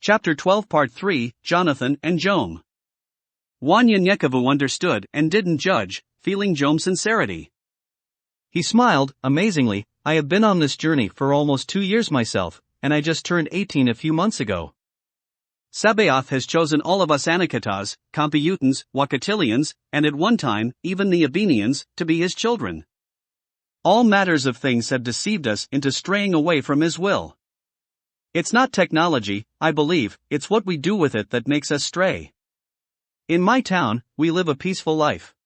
Chapter 12 Part 3, Jonathan and Jome. Wanyenyekevu understood and didn't judge, feeling Jome's sincerity. He smiled. Amazingly, I have been on this journey for almost 2 years myself, and I just turned 18 a few months ago. Sabaoth has chosen all of us Anakitas, Computans, Wakatilians, and at one time, even the Abenians, to be his children. All matters of things have deceived us into straying away from his will. It's not technology, I believe, it's what we do with it that makes us stray. In my town, we live a peaceful life.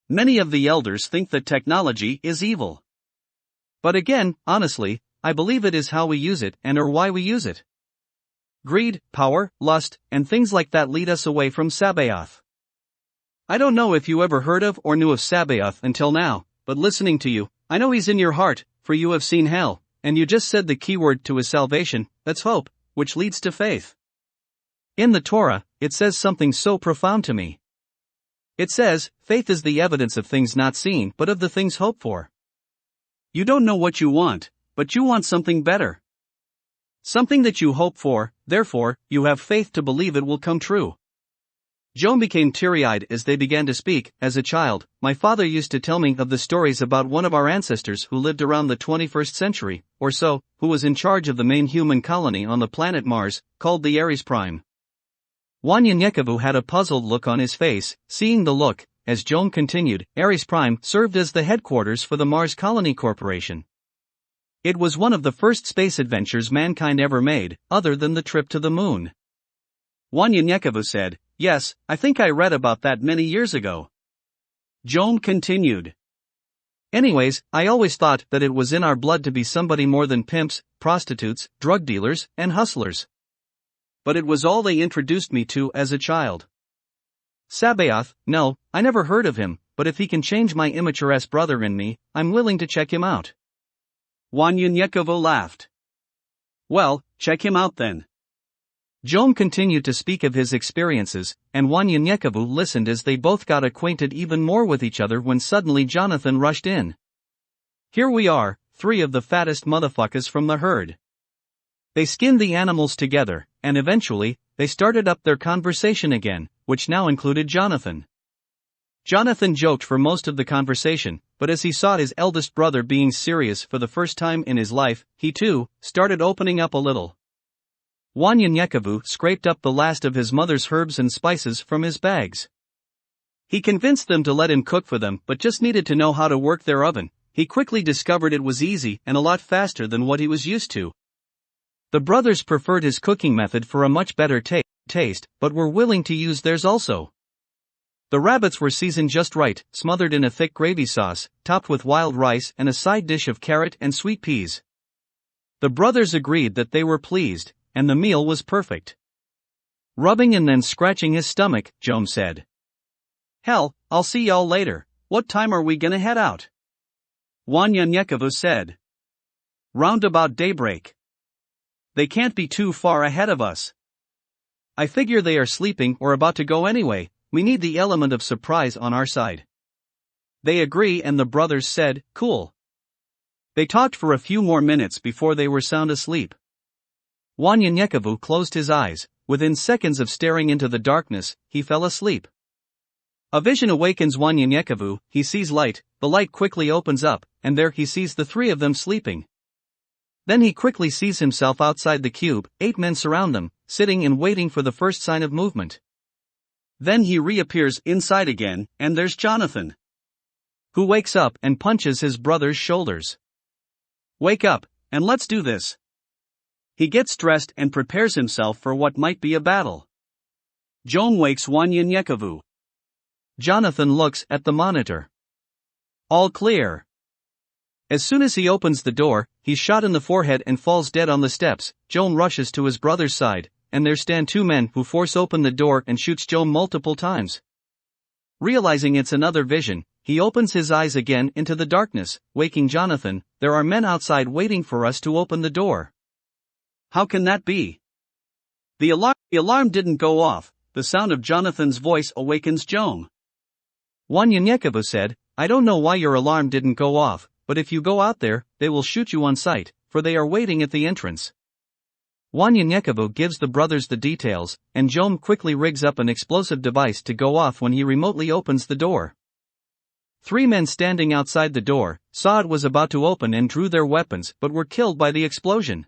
Many of the elders think that technology is evil. But again, honestly, I believe it is how we use it and or why we use it. Greed, power, lust, and things like that lead us away from Sabaoth. I don't know if you ever heard of or knew of Sabaoth until now, but listening to you, I know he's in your heart, for you have seen hell. And you just said the key word to his salvation, that's hope, which leads to faith. In the Torah, it says something so profound to me. It says, faith is the evidence of things not seen but of the things hoped for. You don't know what you want, but you want something better. Something that you hope for, therefore, you have faith to believe it will come true. Jome became teary-eyed as they began to speak. As a child, my father used to tell me of the stories about one of our ancestors who lived around the 21st century, or so, who was in charge of the main human colony on the planet Mars, called the Ares Prime. Wanyenyekevu had a puzzled look on his face. Seeing the look, as Jome continued, Ares Prime served as the headquarters for the Mars Colony Corporation. It was one of the first space adventures mankind ever made, other than the trip to the moon. Wanyenyekevu said, "Yes, I think I read about that many years ago." Jome continued. Anyways, I always thought that it was in our blood to be somebody more than pimps, prostitutes, drug dealers, and hustlers. But it was all they introduced me to as a child. Sabaoth, no, I never heard of him, but if he can change my immature brother in me, I'm willing to check him out. Wanyenyekevu laughed. Well, check him out then. Jome continued to speak of his experiences, and Wanyenyekevu listened as they both got acquainted even more with each other when suddenly Jonathan rushed in. Here we are, 3 of the fattest motherfuckers from the herd. They skinned the animals together, and eventually, they started up their conversation again, which now included Jonathan. Jonathan joked for most of the conversation, but as he saw his eldest brother being serious for the first time in his life, he too started opening up a little. Wanyenyekevu scraped up the last of his mother's herbs and spices from his bags. He convinced them to let him cook for them but just needed to know how to work their oven. He quickly discovered it was easy and a lot faster than what he was used to. The brothers preferred his cooking method for a much better taste, but were willing to use theirs also. The rabbits were seasoned just right, smothered in a thick gravy sauce, topped with wild rice and a side dish of carrot and sweet peas. The brothers agreed that they were pleased, and the meal was perfect. Rubbing and then scratching his stomach, Jome said, "Hell, I'll see y'all later. What time are we gonna head out?" Wanyenyekevu said, "Round about daybreak. They can't be too far ahead of us. I figure they are sleeping or about to go anyway. We need the element of surprise on our side." They agree and the brothers said, "Cool." They talked for a few more minutes before they were sound asleep. Wanyenyekevu closed his eyes. Within seconds of staring into the darkness, he fell asleep. A vision awakens Wanyenyekevu. He sees light, the light quickly opens up, and there he sees the 3 of them sleeping. Then he quickly sees himself outside the cube. 8 men surround them, sitting and waiting for the first sign of movement. Then he reappears inside again, and there's Jonathan, who wakes up and punches his brother's shoulders. "Wake up, and let's do this." He gets dressed and prepares himself for what might be a battle. Jome wakes Wanyenyekevu. Jonathan looks at the monitor. All clear. As soon as he opens the door, he's shot in the forehead and falls dead on the steps. Jome rushes to his brother's side, and there stand 2 men who force open the door and shoots Jome multiple times. Realizing it's another vision, he opens his eyes again into the darkness, waking Jonathan. "There are men outside waiting for us to open the door." "How can that be?" The alarm didn't go off. The sound of Jonathan's voice awakens Jome. Wanyenyekevu said, "I don't know why your alarm didn't go off, but if you go out there, they will shoot you on sight, for they are waiting at the entrance." Wanyenyekevu gives the brothers the details, and Jome quickly rigs up an explosive device to go off when he remotely opens the door. 3 men standing outside the door saw it was about to open and drew their weapons but were killed by the explosion.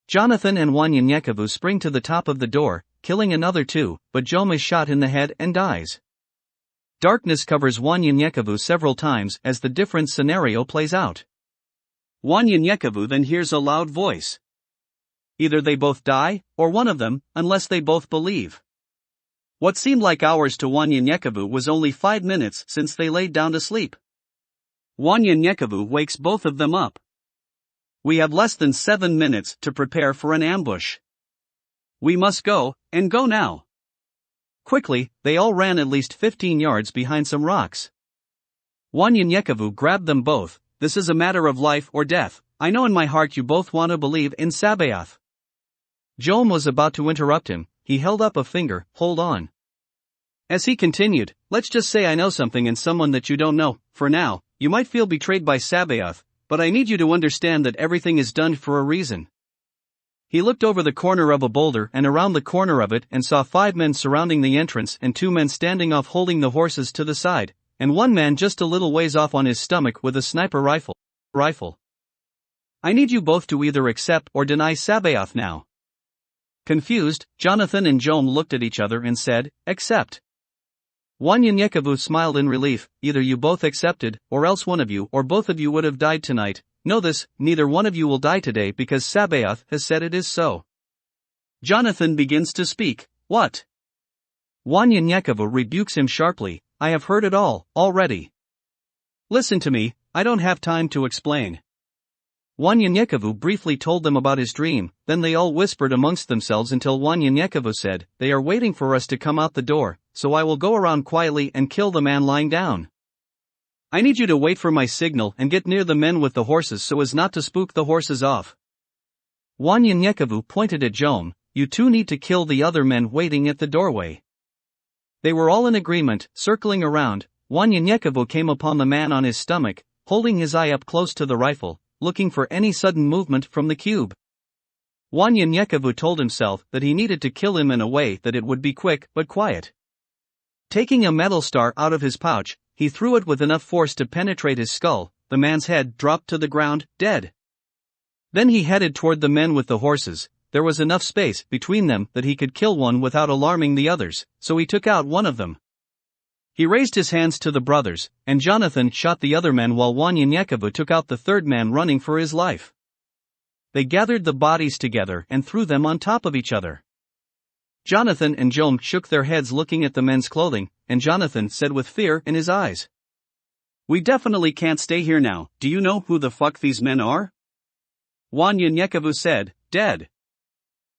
Jonathan and Wanyenyekevu spring to the top of the door, killing another 2, but Jome is shot in the head and dies. Darkness covers Wanyenyekevu several times as the different scenario plays out. Wanyenyekevu then hears a loud voice. Either they both die, or one of them, unless they both believe. What seemed like hours to Wanyenyekevu was only 5 minutes since they laid down to sleep. Wanyenyekevu wakes both of them up. We have less than 7 minutes to prepare for an ambush. We must go, and go now. Quickly, they all ran at least 15 yards behind some rocks. Wanyenyekevu grabbed them both. This is a matter of life or death. I know in my heart you both want to believe in Sabaoth. Jome was about to interrupt him. He held up a finger. Hold on. As he continued, let's just say I know something and someone that you don't know. For now, you might feel betrayed by Sabaoth, but I need you to understand that everything is done for a reason. He looked over the corner of a boulder and around the corner of it and saw 5 men surrounding the entrance and 2 men standing off holding the horses to the side, and 1 man just a little ways off on his stomach with a sniper rifle. I need you both to either accept or deny Sabaoth now. Confused, Jonathan and Jome looked at each other and said, accept. Wanyenyekevu smiled in relief. Either you both accepted, or else one of you or both of you would have died tonight. Know this, neither one of you will die today because Sabaoth has said it is so. Jonathan begins to speak. What? Wanyenyekevu rebukes him sharply. I have heard it all, already. Listen to me, I don't have time to explain. Wanyenyekevu briefly told them about his dream, then they all whispered amongst themselves until Wanyenyekevu said, they are waiting for us to come out the door, so I will go around quietly and kill the man lying down. I need you to wait for my signal and get near the men with the horses so as not to spook the horses off. Wanyenyekevu pointed at Jome, you two need to kill the other men waiting at the doorway. They were all in agreement, circling around. Wanyenyekevu came upon the man on his stomach, holding his eye up close to the rifle, looking for any sudden movement from the cube. Wanyenyekevu told himself that he needed to kill him in a way that it would be quick but quiet. Taking a metal star out of his pouch, he threw it with enough force to penetrate his skull. The man's head dropped to the ground, dead. Then he headed toward the men with the horses. There was enough space between them that he could kill one without alarming the others, so he took out one of them. He raised his hands to the brothers, and Jonathan shot the other men while Wanyenyekevu took out the third man running for his life. They gathered the bodies together and threw them on top of each other. Jonathan and Jome shook their heads looking at the men's clothing, and Jonathan said with fear in his eyes, we definitely can't stay here now. Do you know who the fuck these men are? Wanyenyekevu said, dead.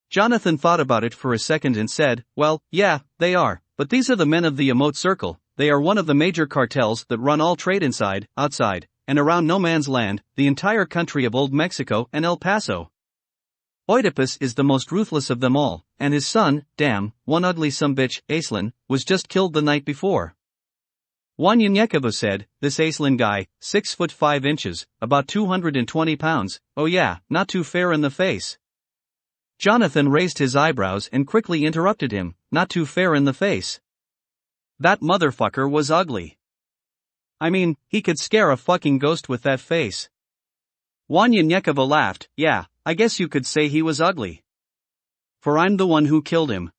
Jonathan thought about it for a second and said, well, yeah, they are, but these are the men of the Emote Circle. They are one of the major cartels that run all trade inside, outside, and around no man's land, the entire country of Old Mexico and El Paso. Oedipus is the most ruthless of them all, and his son, damn, one ugly sumbitch, Aislinn, was just killed the night before. Wanyenyekevu said, this Aislinn guy, 6 foot 5 inches, about 220 pounds, oh yeah, not too fair in the face. Jonathan raised his eyebrows and quickly interrupted him, not too fair in the face. That motherfucker was ugly. I mean, he could scare a fucking ghost with that face. Wanyenyekevu laughed, yeah, I guess you could say he was ugly. For I'm the one who killed him.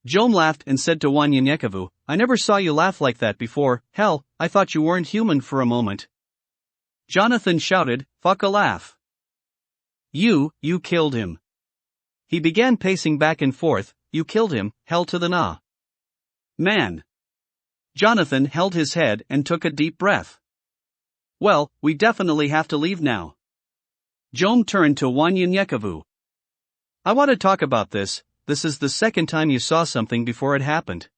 Jome laughed and said to Wanyenyekevu, I never saw you laugh like that before. Hell, I thought you weren't human for a moment. Jonathan shouted, fuck a laugh. You killed him. He began pacing back and forth, you killed him, hell to the nah. Man. Jonathan held his head and took a deep breath. Well, we definitely have to leave now. Jome turned to Wanyenyekevu. I want to talk about this. This is the second time you saw something before it happened.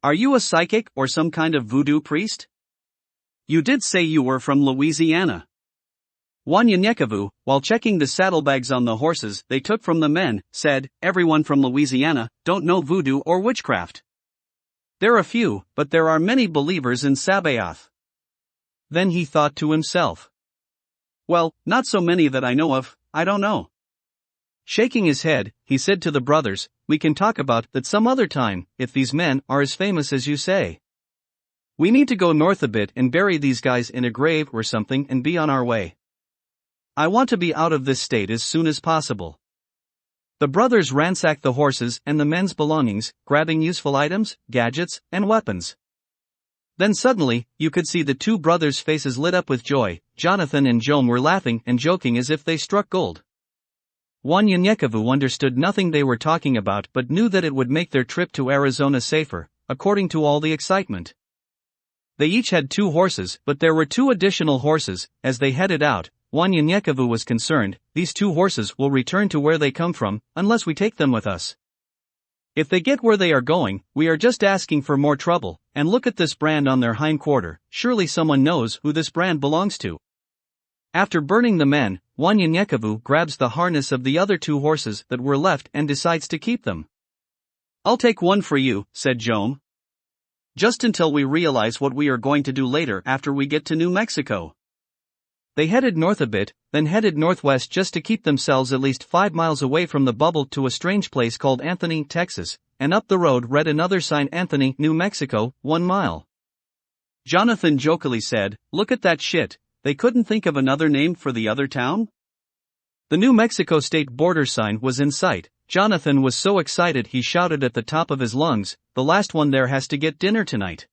Are you a psychic or some kind of voodoo priest? You did say you were from Louisiana. Wanyenyekevu, while checking the saddlebags on the horses they took from the men, said, everyone from Louisiana don't know voodoo or witchcraft. There are few, but there are many believers in Sabaoth. Then he thought to himself. Well, not so many that I know of, I don't know. Shaking his head, he said to the brothers, "We can talk about that some other time, if these men are as famous as you say. We need to go north a bit and bury these guys in a grave or something and be on our way. I want to be out of this state as soon as possible." The brothers ransacked the horses and the men's belongings, grabbing useful items, gadgets, and weapons. Then suddenly, you could see the two brothers' faces lit up with joy. Jonathan and Jome were laughing and joking as if they struck gold. Wanyenyekevu understood nothing they were talking about but knew that it would make their trip to Arizona safer, according to all the excitement. They each had 2 horses, but there were 2 additional horses. As they headed out, Wanyenyekevu was concerned, "These 2 horses will return to where they come from, unless we take them with us. If they get where they are going, we are just asking for more trouble, and look at this brand on their hind quarter, surely someone knows who this brand belongs to." After burning the men, Wanyenyekevu grabs the harness of the other 2 horses that were left and decides to keep them. "I'll take one for you," said Jome. "Just until we realize what we are going to do later after we get to New Mexico." They headed north a bit, then headed northwest just to keep themselves at least 5 miles away from the bubble to a strange place called Anthony, Texas, and up the road read another sign, Anthony, New Mexico, 1 mile. Jonathan jokingly said, "Look at that shit, they couldn't think of another name for the other town?" The New Mexico state border sign was in sight. Jonathan was so excited he shouted at the top of his lungs, "The last one there has to get dinner tonight."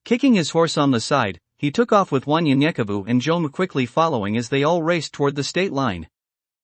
Kicking his horse on the side, he took off with Wanyenyekevu and Jome quickly following as they all raced toward the state line.